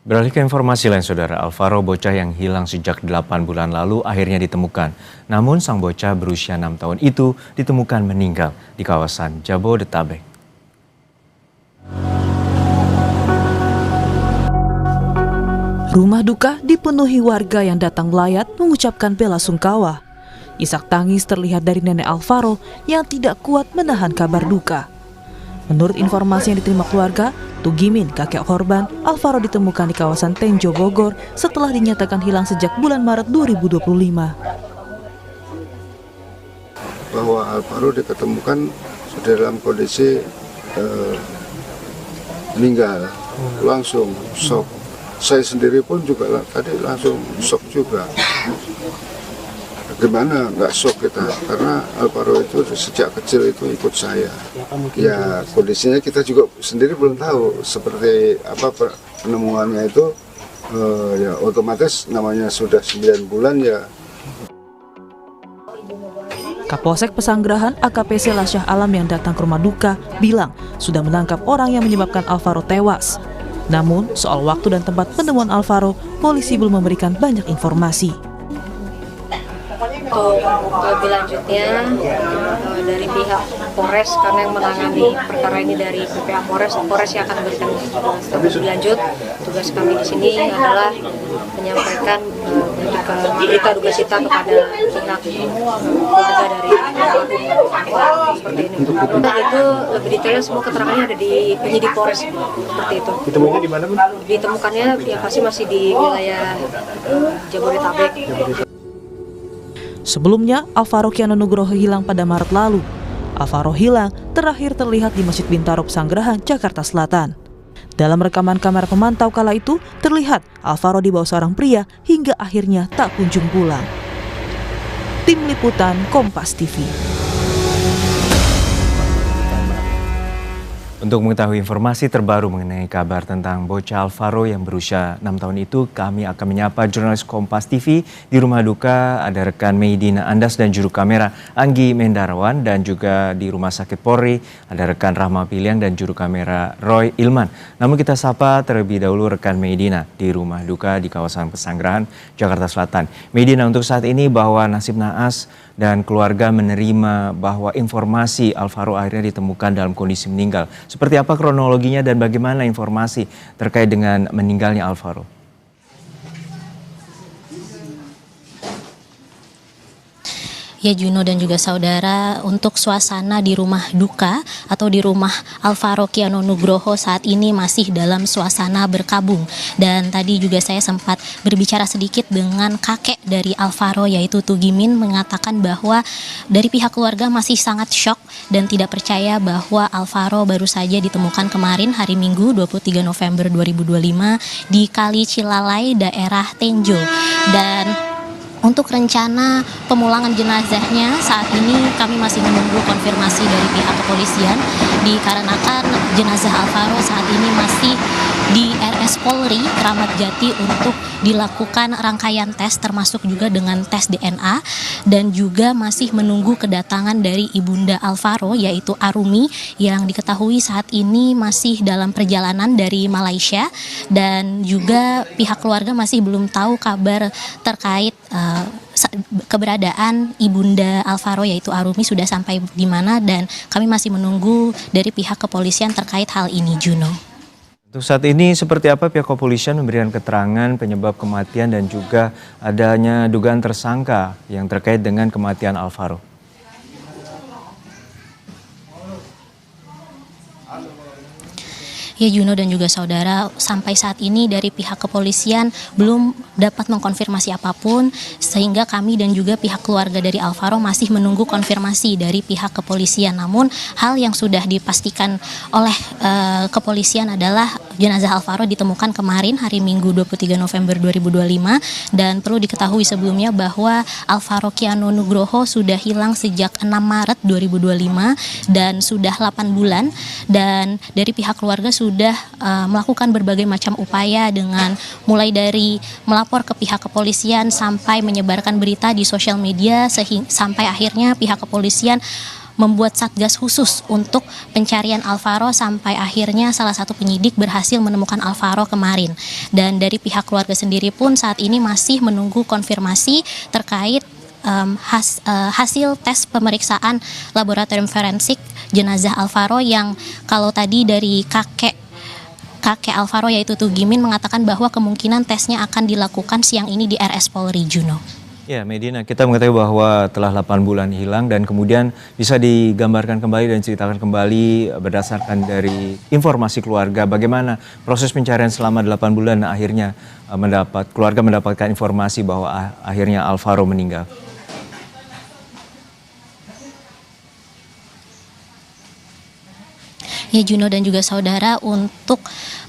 Beralih ke informasi lain, Saudara. Alvaro, bocah yang hilang sejak 8 bulan lalu, akhirnya ditemukan. Namun sang bocah berusia 6 tahun itu ditemukan meninggal di kawasan Jabodetabek. Rumah duka dipenuhi warga yang datang melayat mengucapkan bela sungkawa. Isak tangis terlihat dari nenek Alvaro yang tidak kuat menahan kabar duka. Menurut informasi yang diterima keluarga, Tugimin, kakek korban, Alvaro ditemukan di kawasan Tenjo, Bogor setelah dinyatakan hilang sejak bulan Maret 2025. Bahwa Alvaro diketemukan sudah dalam kondisi meninggal, langsung shock. Saya sendiri pun juga tadi langsung shock juga. Gimana nggak shock kita, karena Alvaro itu sejak kecil itu ikut saya. Ya kondisinya kita juga sendiri belum tahu seperti apa penemuannya itu. Ya otomatis namanya sudah 9 bulan ya. Kapolsek Pesanggerahan AKP Lasyah Alam yang datang ke rumah duka bilang sudah menangkap orang yang menyebabkan Alvaro tewas. Namun soal waktu dan tempat penemuan Alvaro, polisi belum memberikan banyak informasi. Lebih lanjutnya dari pihak Polres, karena yang menangani perkara ini dari pihak Polres yang akan memberikan lebih lanjut. Tugas kami di sini adalah menyampaikan berita duka cita kepada pihak keluarga dari seperti ini. Nah, itu lebih detailnya semua keterangannya ada di penyidik Polres seperti itu. Ditemukannya di mana, Bu? Ditemukannya ya pasti masih di wilayah Jabodetabek. Sebelumnya, Alvaro Kiano Nugroho hilang pada Maret lalu. Alvaro hilang terakhir terlihat di Masjid Bintaro Pesanggerahan, Jakarta Selatan. Dalam rekaman kamera pemantau kala itu, terlihat Alvaro dibawa seorang pria hingga akhirnya tak kunjung pulang. Tim Liputan Kompas TV. Untuk mengetahui informasi terbaru mengenai kabar tentang bocah Alvaro yang berusia 6 tahun itu, kami akan menyapa jurnalis Kompas TV. Di rumah duka ada rekan Meidina Andas dan juru kamera Anggi Mendarawan, dan juga di Rumah Sakit Polri ada rekan Rahma Piliang dan juru kamera Roy Ilman. Namun kita sapa terlebih dahulu rekan Meidina di rumah duka di kawasan Pesanggerahan, Jakarta Selatan. Meidina, untuk saat ini bahwa nasib naas dan keluarga menerima bahwa informasi Alvaro akhirnya ditemukan dalam kondisi meninggal. Seperti apa kronologinya dan bagaimana informasi terkait dengan meninggalnya Alvaro? Ya Juno dan juga saudara, untuk suasana di rumah duka atau di rumah Alvaro Kiano Nugroho saat ini masih dalam suasana berkabung. Dan tadi juga saya sempat berbicara sedikit dengan kakek dari Alvaro, yaitu Tugimin, mengatakan bahwa dari pihak keluarga masih sangat shock dan tidak percaya bahwa Alvaro baru saja ditemukan kemarin hari Minggu 23 November 2025 di Kali Cilalai, daerah Tenjo. Dan untuk rencana pemulangan jenazahnya saat ini kami masih menunggu konfirmasi dari pihak kepolisian, dikarenakan jenazah Alvaro saat ini masih di RS Polri Kramat Jati untuk dilakukan rangkaian tes, termasuk juga dengan tes DNA, dan juga masih menunggu kedatangan dari ibunda Alvaro yaitu Arumi, yang diketahui saat ini masih dalam perjalanan dari Malaysia, dan juga pihak keluarga masih belum tahu kabar terkait keberadaan ibunda Alvaro yaitu Arumi sudah sampai di mana, dan kami masih menunggu dari pihak kepolisian terkait hal ini, Juno. Untuk saat ini seperti apa pihak kepolisian memberikan keterangan penyebab kematian dan juga adanya dugaan tersangka yang terkait dengan kematian Alvaro? Ya Juno dan juga saudara, sampai saat ini dari pihak kepolisian belum dapat mengkonfirmasi apapun, sehingga kami dan juga pihak keluarga dari Alvaro masih menunggu konfirmasi dari pihak kepolisian. Namun hal yang sudah dipastikan oleh kepolisian adalah jenazah Alvaro ditemukan kemarin hari Minggu 23 November 2025, dan perlu diketahui sebelumnya bahwa Alvaro Kiano Nugroho sudah hilang sejak 6 Maret 2025 dan sudah 8 bulan, dan dari pihak keluarga sudah melakukan berbagai macam upaya, dengan mulai dari melapor ke pihak kepolisian sampai menyebarkan berita di sosial media, sampai akhirnya pihak kepolisian membuat satgas khusus untuk pencarian Alvaro sampai akhirnya salah satu penyidik berhasil menemukan Alvaro kemarin. Dan dari pihak keluarga sendiri pun saat ini masih menunggu konfirmasi terkait hasil tes pemeriksaan laboratorium forensik jenazah Alvaro, yang kalau tadi dari kakek Alvaro yaitu Tugimin mengatakan bahwa kemungkinan tesnya akan dilakukan siang ini di RS Polri, Juno. Ya, Medina, kita mengetahui bahwa telah 8 bulan hilang dan kemudian bisa digambarkan kembali dan ceritakan kembali berdasarkan dari informasi keluarga bagaimana proses pencarian selama 8 bulan akhirnya keluarga mendapatkan informasi bahwa akhirnya Alvaro meninggal. Ya, Juno dan juga saudara, untuk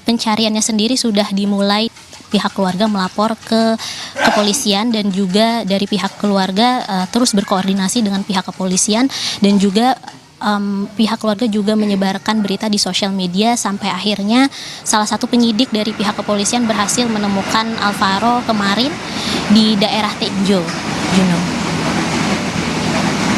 pencariannya sendiri sudah dimulai. Pihak keluarga melapor ke kepolisian dan juga dari pihak keluarga terus berkoordinasi dengan pihak kepolisian, dan juga pihak keluarga juga menyebarkan berita di sosial media sampai akhirnya salah satu penyidik dari pihak kepolisian berhasil menemukan Alvaro kemarin di daerah Tenjo, Juno.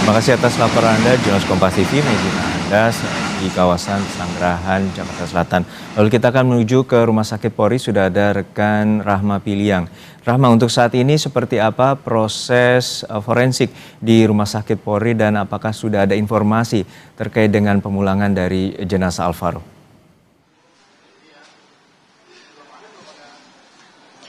Terima kasih atas laporan Anda, jurnalis Kompas TV, Medina Andas di kawasan Pesanggerahan, Jakarta Selatan. Lalu kita akan menuju ke Rumah Sakit Polri, sudah ada rekan Rahma Piliang. Rahma, untuk saat ini seperti apa proses forensik di Rumah Sakit Polri dan apakah sudah ada informasi terkait dengan pemulangan dari jenazah Alvaro?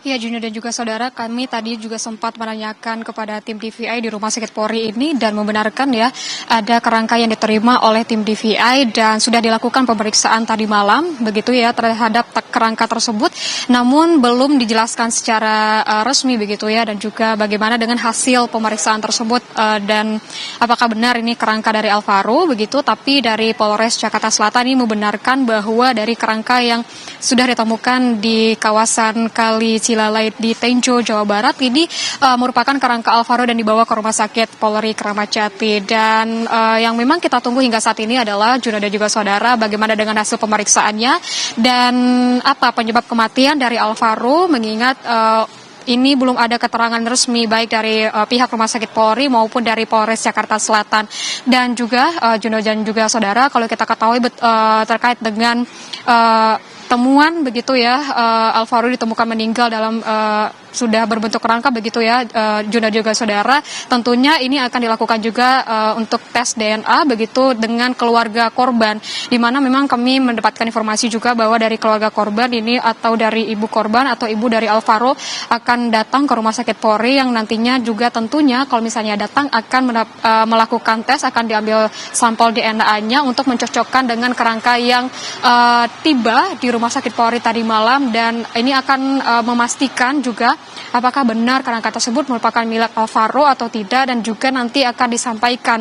Ya, Junior dan juga saudara, kami tadi juga sempat menanyakan kepada tim DVI di Rumah Sakit Polri ini dan membenarkan ya ada kerangka yang diterima oleh tim DVI dan sudah dilakukan pemeriksaan tadi malam begitu ya terhadap kerangka tersebut, namun belum dijelaskan secara resmi begitu ya, dan juga bagaimana dengan hasil pemeriksaan tersebut dan apakah benar ini kerangka dari Alvaro begitu. Tapi dari Polres Jakarta Selatan ini membenarkan bahwa dari kerangka yang sudah ditemukan di kawasan Kali Cilalai di Tenjo, Jawa Barat ini merupakan kerangka Alvaro dan dibawa ke Rumah Sakit Polri Kramat Jati. Dan yang memang kita tunggu hingga saat ini adalah Juna dan juga saudara bagaimana dengan hasil pemeriksaannya dan apa penyebab kematian dari Alvaro, mengingat ini belum ada keterangan resmi baik dari pihak Rumah Sakit Polri maupun dari Polres Jakarta Selatan. Dan juga Juno dan juga saudara, kalau kita ketahui terkait dengan temuan begitu ya, Alvaro ditemukan meninggal dalam sudah berbentuk kerangka begitu ya, Juna juga saudara. Tentunya ini akan dilakukan juga untuk tes DNA begitu dengan keluarga korban, di mana memang kami mendapatkan informasi juga bahwa dari keluarga korban ini atau dari ibu korban atau ibu dari Alvaro akan datang ke Rumah Sakit Polri, yang nantinya juga tentunya kalau misalnya datang akan melakukan tes, akan diambil sampel DNA-nya untuk mencocokkan dengan kerangka yang tiba di Rumah Sakit Polri tadi malam, dan ini akan memastikan juga apakah benar kerangka tersebut merupakan milik Alvaro atau tidak, dan juga nanti akan disampaikan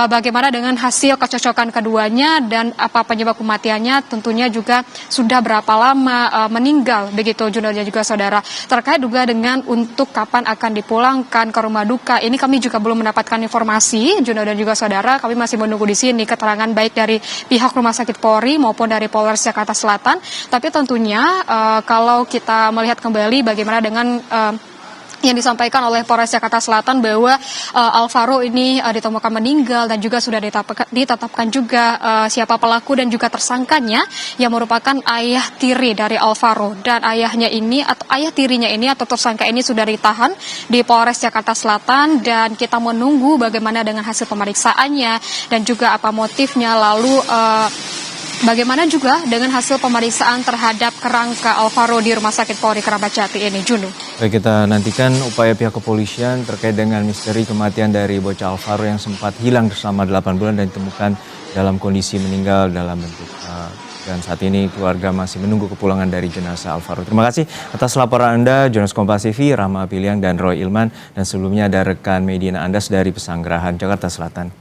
bagaimana dengan hasil kecocokan keduanya dan apa penyebab kematiannya, tentunya juga sudah berapa lama meninggal begitu Juna dan juga saudara. Terkait juga dengan untuk kapan akan dipulangkan ke rumah duka, ini kami juga belum mendapatkan informasi Juna dan juga saudara. Kami masih menunggu di sini keterangan baik dari pihak Rumah Sakit Polri maupun dari Polres Jakarta Selatan. Tapi tentunya kalau kita melihat kembali bagaimana dengan yang disampaikan oleh Polres Jakarta Selatan bahwa Alvaro ini ditemukan meninggal dan juga sudah ditetapkan juga siapa pelaku dan juga tersangkanya yang merupakan ayah tiri dari Alvaro, dan ayahnya ini atau ayah tirinya ini atau tersangka ini sudah ditahan di Polres Jakarta Selatan, dan kita menunggu bagaimana dengan hasil pemeriksaannya dan juga apa motifnya, lalu bagaimana juga dengan hasil pemeriksaan terhadap kerangka Alvaro di Rumah Sakit Polri Kramat Jati ini, Juno. Baik, kita nantikan upaya pihak kepolisian terkait dengan misteri kematian dari bocah Alvaro yang sempat hilang selama 8 bulan dan ditemukan dalam kondisi meninggal dalam bentuk. Dan saat ini keluarga masih menunggu kepulangan dari jenazah Alvaro. Terima kasih atas laporan Anda, jurnalis Kompas TV, Rahma Piliang dan Roy Ilman. Dan sebelumnya ada rekan Medina Andas dari Pesanggerahan, Jakarta Selatan.